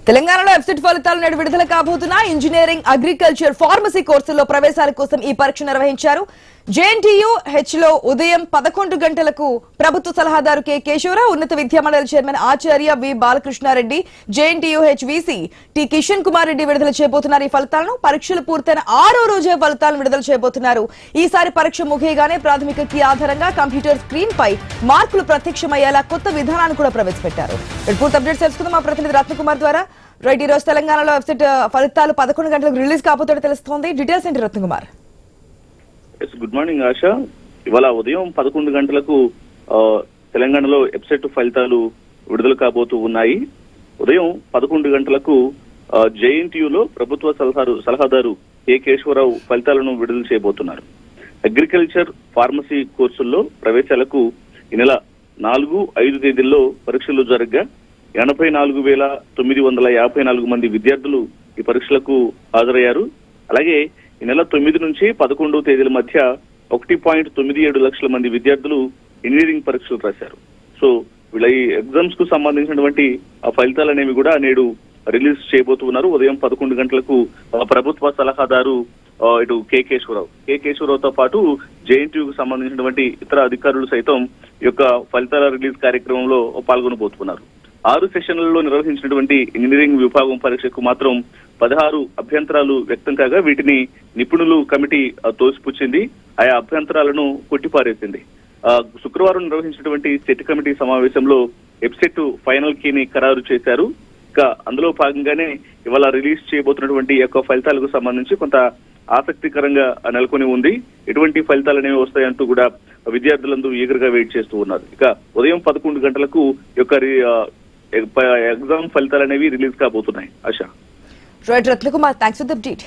తెలంగాణలో ఎఫ్సెట్ ఫలితాలు నేడు విడుదల కాబోతున్నాయి. ఇంజనీరింగ్, అగ్రికల్చర్, ఫార్మసీ కోర్సుల్లో ప్రవేశాల కోసం ఈ పరీక్ష నిర్వహించారు. జేఎన్టీయూ హెచ్ లో ఉదయం 11 గంటలకు ప్రభుత్వ సలహాదారు కె కేశవరావు, ఉన్నత విద్యామండలి chairman Acharya V Balakrishna Reddy, JNTU H VC T Kishan Kumar Reddy విడుదల చేయబోతున్నారు. ఈ ఫలితాలను పరీక్షలు పూర్తయిన 6వ రోజే ఫలితాలను విడుదల చేయబోతున్నారు. ఈసారి పరీక్ష ముగియగానే ప్రాథమిక కీ ఆధారంగా కంప్యూటర్ స్క్రీన్ పై మార్కులు ప్రత్యక్షమయ్యేలా కొత్త విధానాన్ని కూడా ప్రవేశపెట్టారు. పూర్తి అప్డేట్స్ తెలుసుకుందాం మా ప్రతినిధి రత్నకుమార్ ద్వారా. రైట్, ఈ రోజు తెలంగాణలో వెబ్సైట్ ఫలితాలు 11 గంటలకు రిలీజ్ కాబోతున్నట్టు తెలుస్తోంది. డీటెయిల్స్ ఏంటి రత్నకుమార్? గుడ్ మార్నింగ్ ఆశ. ఇవాళ ఉదయం 11 గంటలకు తెలంగాణలో వెబ్సైట్ ఫలితాలు విడుదల కాబోతూ ఉన్నాయి. ఉదయం 11 గంటలకు జేఎన్టీయూలో ప్రభుత్వ సలహాదారు కె కేశవరావు ఫలితాలను విడుదల చేయబోతున్నారు. అగ్రికల్చర్, ఫార్మసీ కోర్సుల్లో ప్రవేశాలకు ఈ నెల 4, 5 తేదీల్లో పరీక్షలు జరగగా 84,954 మంది విద్యార్థులు ఈ పరీక్షలకు హాజరయ్యారు. అలాగే ఈ నెల 9 నుంచి 11 తేదీల మధ్య 1.97 లక్షల మంది విద్యార్థులు ఇంజనీరింగ్ పరీక్షలు రాశారు. సో వీళ్ళ ఈ ఎగ్జామ్స్ కు సంబంధించినటువంటి ఆ ఫలితాలు అనేవి కూడా నేడు రిలీజ్ చేయబోతున్నారు. ఉదయం 11 గంటలకు ప్రభుత్వ సలహాదారు ఇటు కె కేశవరావుతో పాటు జేఎన్టీయూకు సంబంధించినటువంటి ఇతర అధికారులు సైతం ఈ యొక్క ఫలితాల రిలీజ్ కార్యక్రమంలో పాల్గొనబోతున్నారు. 6 సెషన్లలో నిర్వహించినటువంటి ఇంజనీరింగ్ విభాగం పరీక్షకు మాత్రం 16 అభ్యంతరాలు వ్యక్తం కాగా వీటిని నిపుణులు కమిటీ తోసిపుచ్చింది. ఆయా అభ్యంతరాలను కొట్టిపారేసింది. శుక్రవారం నిర్వహించినటువంటి సెట్ కమిటీ సమావేశంలో వెబ్సైట్ ఫైనల్ కీని ఖరారు చేశారు. ఇక అందులో భాగంగానే ఇవాళ రిలీజ్ చేయబోతున్నటువంటి యొక్క ఫలితాలకు సంబంధించి కొంత ఆసక్తికరంగా నెలకొని ఉంది. ఎటువంటి ఫలితాలు అనేవి వస్తాయంటూ కూడా విద్యార్థులందరూ ఈగర్గా వెయిట్ చేస్తూ ఉన్నారు. ఇక ఉదయం 11 గంటలకు యొక్క ఎగ్జామ్ ఫలితాలు అనేవి రిలీజ్ కాబోతున్నాయి. Asha. Right Ratnakumar, thanks for the update.